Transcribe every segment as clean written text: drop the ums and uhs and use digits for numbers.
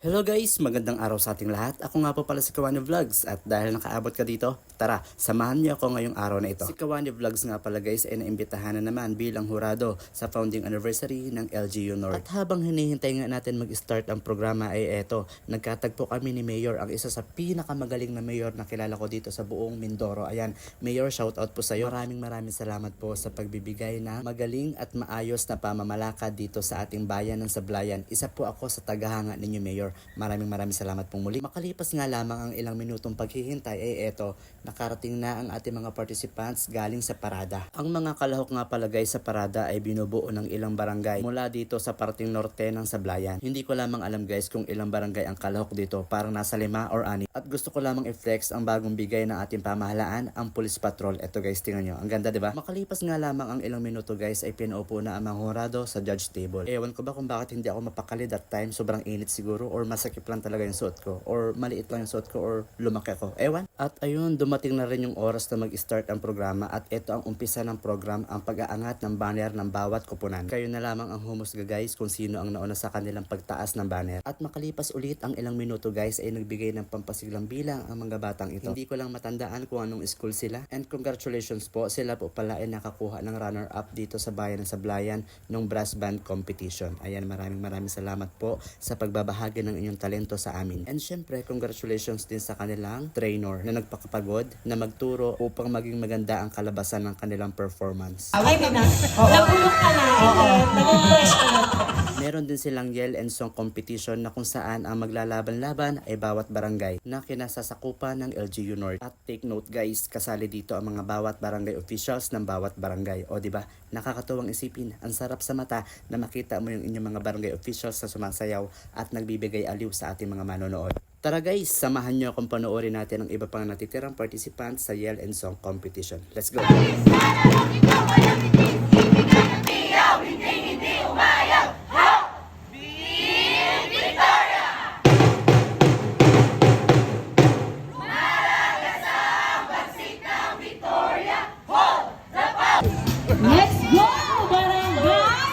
Hello guys! Magandang araw sa ating lahat. Ako nga po pala si Kawani Vlogs at dahil nakaabot ka dito, tara, samahan niyo ako ngayong araw na ito. Si Kawani Vlogs nga pala guys ay naimbitahan na naman bilang hurado sa founding anniversary ng LGU North. At habang hinihintay nga natin mag-start ang programa ay eto, nagkatagpo kami ni Mayor, ang isa sa pinakamagaling na mayor na kilala ko dito sa buong Mindoro. Ayan, Mayor, shoutout po sa iyo. Maraming salamat po sa pagbibigay na magaling at maayos na pamamalakad dito sa ating bayan ng Sablayan. Isa po ako sa tagahanga ninyo, Mayor. Maraming salamat pong muli. Makalipas nga lamang ang ilang minutong paghihintay ay eto, nakarating na ang ating mga participants galing sa parada. Ang mga kalahok nga pala guys sa parada ay binubuo ng ilang barangay mula dito sa parting norte ng Sablayan. Hindi ko lamang alam guys kung ilang barangay ang kalahok dito, parang nasa 5 or 6. At gusto ko lamang i-flex ang bagong bigay ng ating pamahalaan, ang Police Patrol. Eto guys, tingnan nyo. Ang ganda, diba? Makalipas nga lamang ang ilang minuto guys ay pinaupo na ang mga hurado sa judge table. Ewan ko ba kung bakit hindi ako mapakali that time, sobrang init siguro, or masakit lang talaga yung suot ko, or maliit lang yung suot ko, or lumaki ako, ewan. At ayun, dumating na rin yung oras na mag-start ang programa at ito ang umpisa ng program, ang pag-aangat ng banner ng bawat kupunan. Kayo na lamang ang humusga guys kung sino ang nauna sa kanilang pagtaas ng banner. At makalipas ulit ang ilang minuto guys ay nagbigay ng pampasiglang bilang ang mga batang ito. Hindi ko lang matandaan kung anong school sila, and congratulations po, sila po pala ay nakakuha ng runner-up dito sa bayan ng Sablayan ng brass band competition. Ayan, maraming salamat po sa pagbabahagi ng inyong talento sa amin. And syempre, congratulations din sa kanilang trainer na nagpakapagod na magturo upang maging maganda ang kalabasan ng kanilang performance. Ay, nabulok ka na. Nag-fresh ka na. Meron din silang yell and song competition na kung saan ang maglalaban-laban ay bawat barangay na kinasasakupan ng LGU North. At take note guys, kasali dito ang mga bawat barangay officials ng bawat barangay. O diba, nakakatuwang isipin, ang sarap sa mata na makita mo yung inyong mga barangay officials na sumasayaw at nagbibigay aliw sa ating mga manonood. Tara guys, samahan nyo akong panoorin natin ang iba pang natitirang participants sa yell and song competition. Let's go! Let's go, Barangay Lakas!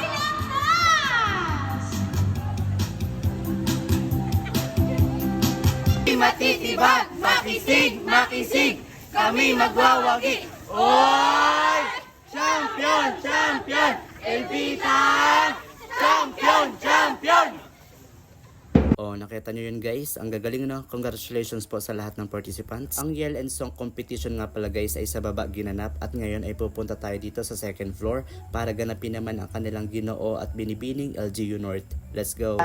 Matitibag, makisig, kami magwawagi. Oy! Champion! Elvita! Champion! Oh, nakita nyo yun guys, ang gagaling no? Congratulations po sa lahat ng participants. Ang yell and song competition nga pala guys ay sa baba ginanap at ngayon ay pupunta tayo dito sa second floor para ganapin naman ang kanilang ginoo at binibining LGU North. Let's go!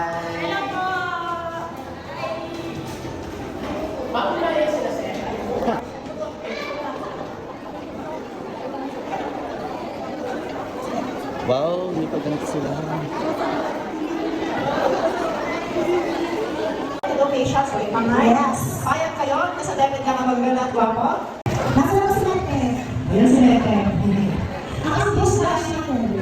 Wow, may pagganap sila. Locations, wait, mga yes. Payag kayo? Nasa depend ka magaganda at gwapo? Nasa lang si Nete. Ayan si Nete. Ang bus na siya.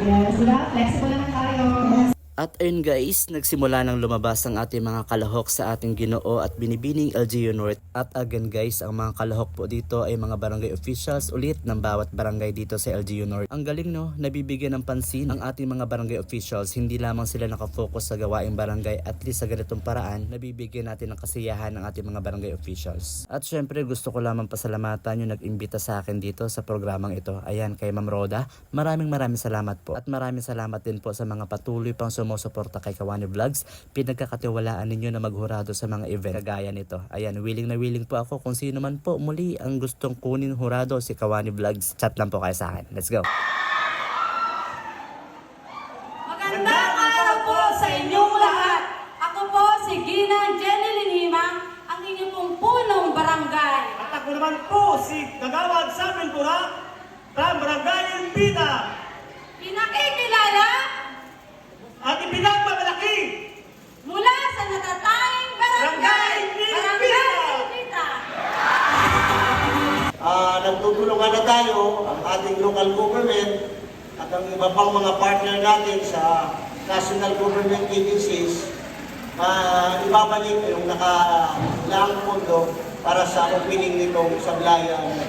Yes, diba? Flexible naman tayo. Yes. At ayun guys, nagsimula nang lumabas ang ating mga kalahok sa ating ginoo at binibining LGU North. At again guys, ang mga kalahok po dito ay mga barangay officials ulit ng bawat barangay dito sa LGU North. Ang galing no, nabibigyan ng pansin ang ating mga barangay officials. Hindi lamang sila nakafocus sa gawaing barangay, at least sa ganitong paraan, nabibigyan natin ng kasiyahan ng ating mga barangay officials. At syempre gusto ko lamang pasalamatan yung nag-imbita sa akin dito sa programang ito. Ayan, kay Ma'am Roda, maraming salamat po. At maraming salamat din po sa mga patuloy pang sumusuporta kay Kawani Vlogs. Pinagkakatiwalaan ninyo na maghurado sa mga event kagaya nito. Ayan, willing na willing po ako kung sino man po muli ang gustong kunin hurado si Kawani Vlogs. Chat lang po kayo sa akin. Let's go! Magandang araw po sa inyong lahat. Ako po si Gina Jenny Linhimang, ang inyong pong punong barangay. At ako naman po si Nagawad Samuel Pura from Barangay Elvita Pinakikilala at ipinagmamalaki mula sa natatanging barangay, Barangay Elvita. Nagtutulungan na tayo, ang ating local government at ang iba pang mga partner natin sa national government agencies, ibabalik yung nakalaang pondo para sa opening nitong Sablayan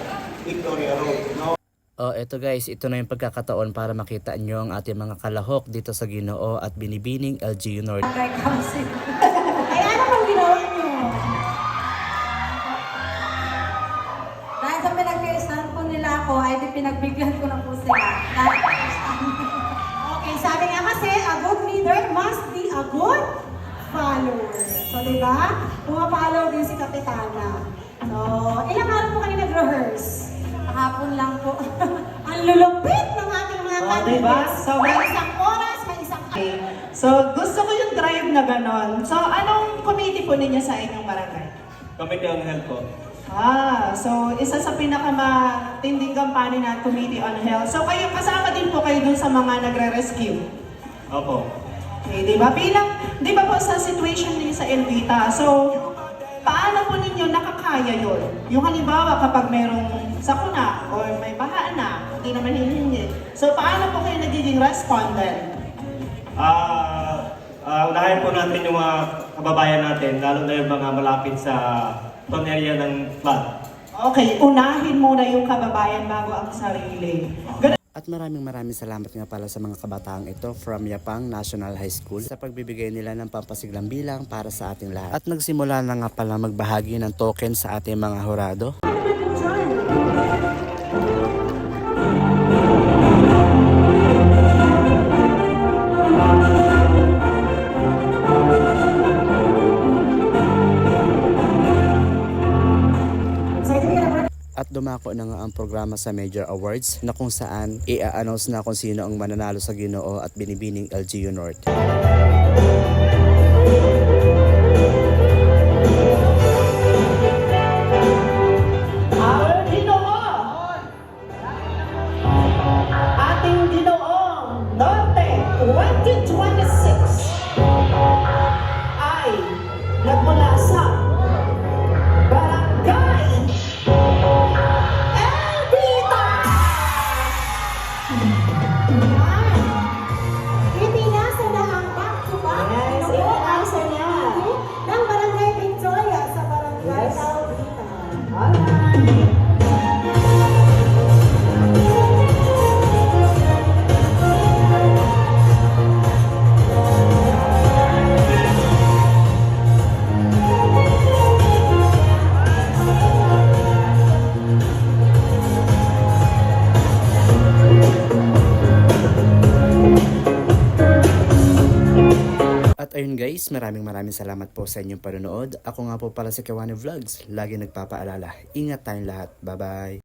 Victoria Road. No? Oh, eto guys, ito na yung pagkakataon para makita nyo ang ating mga kalahok dito sa Ginoo at Binibining LGU North. Ay, ano pang di ba? Pumapalaw din si Kapitana. So, ilang araw po kayo nag-rehearse? Kahapon lang po. Ang lulupit ng ating mga Oh, diba? So, may isang oras, may isang So, gusto ko yung drive na ganon. So, anong committee po ninyo sa inyong barangay? Committee on Health po. So isa sa pinakamatinding kampanya na Committee on Health. So kayo, kasama din po kayo dun sa mga nagre-rescue. Opo. Okay, di ba? Di ba po sa situation din sa Elvita, so paano po ninyo nakakaya yun? Yung halimbawa kapag merong sakuna or may baha na, hindi naman hihingi. So paano po kayo nagiging respondent? Unahin po natin yung mga kababayan natin, lalo na yung mga malapit sa town area ng flood. Okay, unahin muna yung kababayan bago ang sarili. At maraming salamat nga pala sa mga kabataang ito from Yapang National High School sa pagbibigay nila ng pampasiglang bilang para sa ating lahat. At nagsimula na nga pala magbahagi ng token sa ating mga hurado. At dumako na nga ang programa sa Major Awards na kung saan i-announce na kung sino ang mananalo sa Ginoo at Binibining LGU North. Our Ginoo! Ating Ginoong Norte 2026 ay nagmula sa Barangay Elvita! Itinasa na ang back-to-back Yes, itinasa niya. ng Barangay Victoria sa Barangay Yes. Alvita. Alright. At ayun guys, maraming salamat po sa inyong panonood. Ako nga po pala si Kawane Vlogs. Lagi nagpapaalala, ingat tayong lahat. Bye bye!